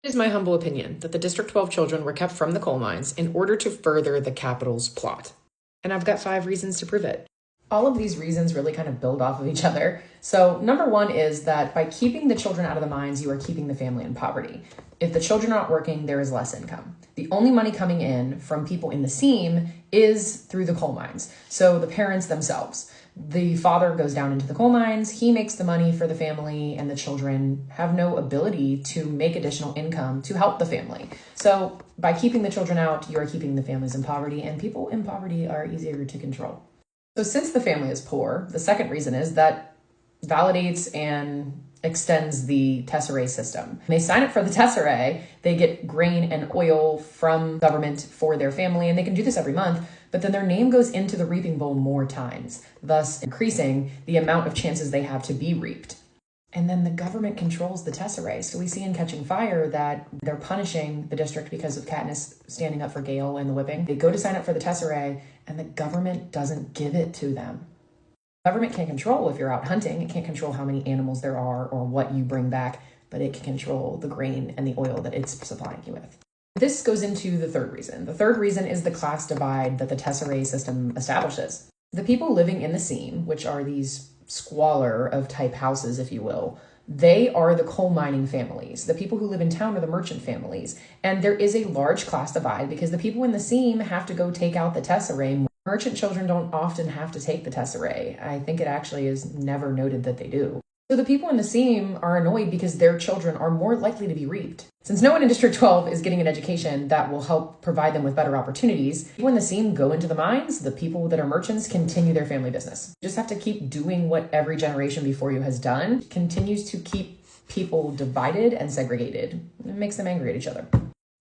It is my humble opinion that the District 12 children were kept from the coal mines in order to further the Capitol's plot. And I've got 5 reasons to prove it. All of these reasons really kind of build off of each other. So number 1 is that by keeping the children out of the mines, you are keeping the family in poverty. If the children are not working, there is less income. The only money coming in from people in the seam is through the coal mines. So the parents themselves. The father goes down into the coal mines, he makes the money for the family, and the children have no ability to make additional income to help the family. So by keeping the children out, you are keeping the families in poverty, and people in poverty are easier to control. So since the family is poor, the second reason is that validates and extends the Tesserae system. They sign up for the Tesserae, they get grain and oil from government for their family, and they can do this every month, but then their name goes into the reaping bowl more times, thus increasing the amount of chances they have to be reaped. And then the government controls the Tesserae. So we see in Catching Fire that they're punishing the district because of Katniss standing up for Gale and the whipping. They go to sign up for the Tesserae, and the government doesn't give it to them. Government can't control if you're out hunting. It can't control how many animals there are or what you bring back, but it can control the grain and the oil that it's supplying you with. This goes into the third reason. The third reason is the class divide that the Tesserae system establishes. The people living in the seam, which are these squalor of type houses, if you will, they are the coal mining families. The people who live in town are the merchant families. And there is a large class divide because the people in the seam have to go take out the Tesserae. Merchant children don't often have to take the Tesserae. I think it actually is never noted that they do. So the people in the seam are annoyed because their children are more likely to be reaped. Since no one in District 12 is getting an education that will help provide them with better opportunities, people in the seam go into the mines, the people that are merchants continue their family business. You just have to keep doing what every generation before you has done. It continues to keep people divided and segregated. It makes them angry at each other.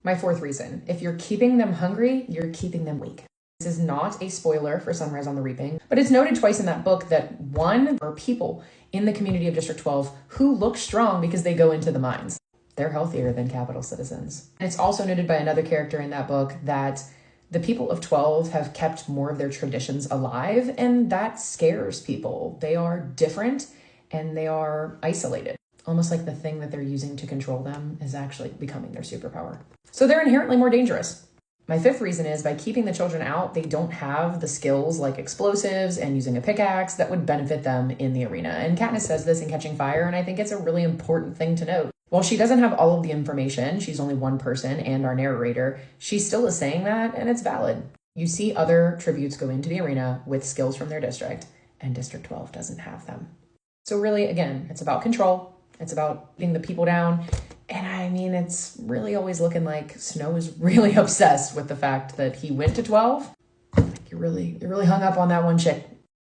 My fourth reason, if you're keeping them hungry, you're keeping them weak. This is not a spoiler for Sunrise on the Reaping, but it's noted twice in that book that one are people in the community of District 12 who look strong because they go into the mines. They're healthier than Capitol citizens. And it's also noted by another character in that book that the people of 12 have kept more of their traditions alive, and that scares people. They are different and they are isolated. Almost like the thing that they're using to control them is actually becoming their superpower. So they're inherently more dangerous. My fifth reason is by keeping the children out, they don't have the skills like explosives and using a pickaxe that would benefit them in the arena. And Katniss says this in Catching Fire, and I think it's a really important thing to note. While she doesn't have all of the information, she's only one person and our narrator, she still is saying that, and it's valid. You see other tributes go into the arena with skills from their district, and District 12 doesn't have them. So really, again, it's about control. It's about getting the people down. And I mean, it's really always looking like Snow is really obsessed with the fact that he went to 12. You're really hung up on that one chick.